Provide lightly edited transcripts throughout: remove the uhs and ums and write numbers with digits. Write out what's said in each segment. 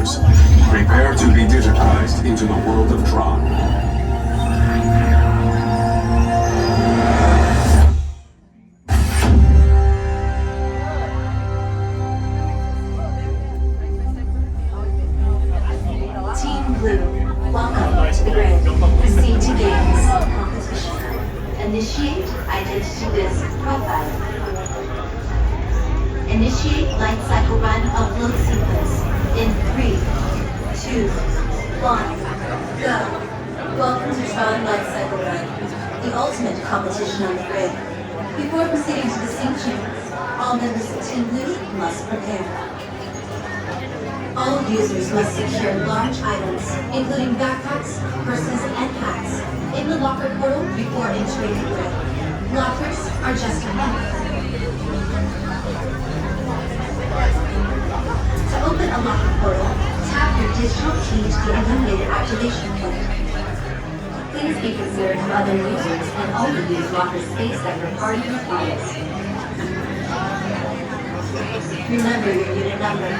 users. Prepare to be digitized into the world of TRON. Team Blue, welcome to the grid. Proceed to games competition. Initiate identity disk profile. Initiate light cycle run upload sequence in 3, 2, 1, go. Welcome to TRON Lightcycle Run, the ultimate competition on the grid. Before proceeding to the sync chambers, all members of Team Blue must prepare. All users must secure large items, including backpacks, purses, and hats, in the locker portal before entering the grid. Lockers are just ahead. To open a locker portal, tap your digital key to the illuminated activation point. Please be considerate of other users and only use locker space that your party requires. Remember your unit number.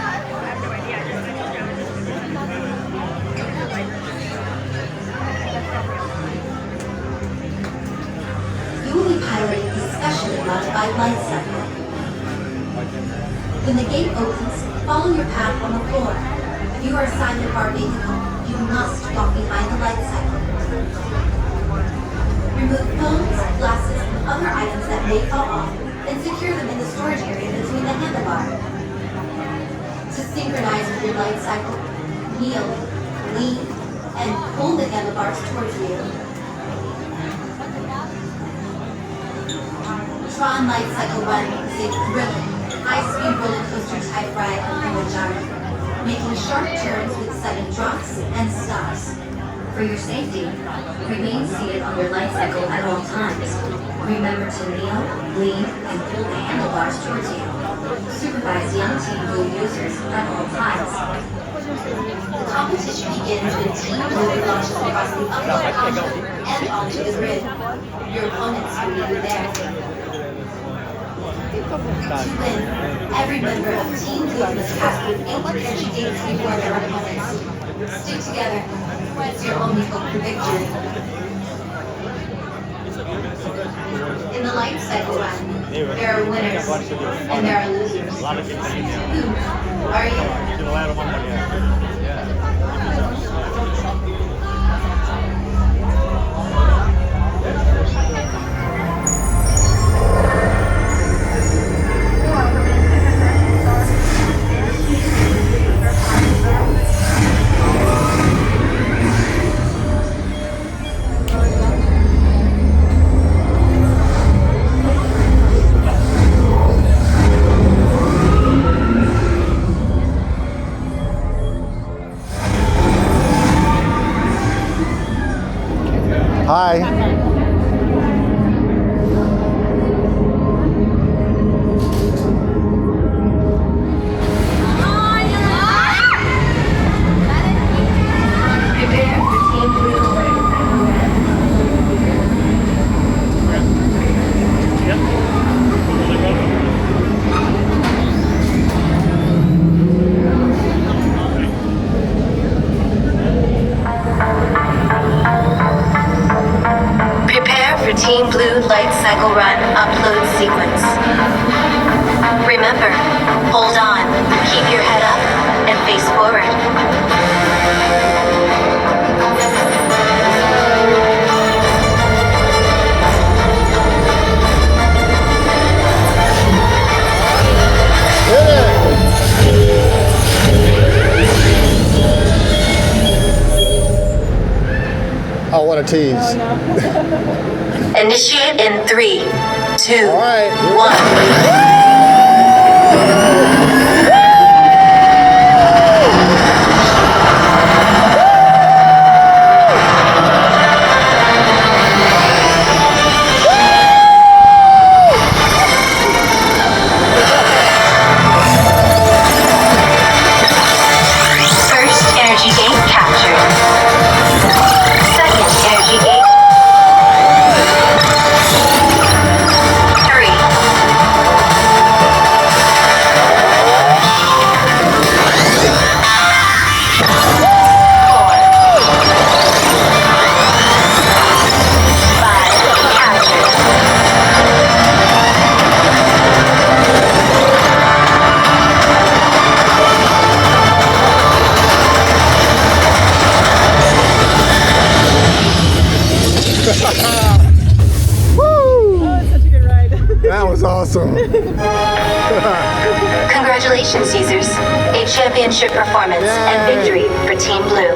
You will be piloting a specially modified Lightcycle. When the gate opens, follow your path on the floor. If you are assigned a car vehicle, you must walk behind the Lightcycle. Remove phones, glasses, and other items that may fall off, and secure them in the storage area between the handlebar. To synchronize with your Lightcycle, kneel, lean, and pull the handlebars towards you. TRON Lightcycle Run is a thrilling, high-speed roller coaster type ride on the gyro, making sharp turns with sudden drops and stops. For your safety, remain seated on your Lightcycle at all times. Remember to kneel, lean, and pull the handlebars towards you. Supervise young Team Blue users at all times. The competition begins when Team Blue launches across the upload option and onto the grid. Your opponents will meet you there. To win, every member of Team Blue must pass through 8 energy gates before their opponents. Stick together. It's your only hope for victory. In the Lightcycle Run, there are winners and there are losers. Who are you? Hi. Team Blue Lightcycle Run upload sequence. Remember, hold on, keep your head up, and face forward. Oh, what a tease. Initiate in 3, 2, All right. 1. First energy gate captured. Second energy gate. 3, awesome. Congratulations, users. A championship performance and victory for Team Blue.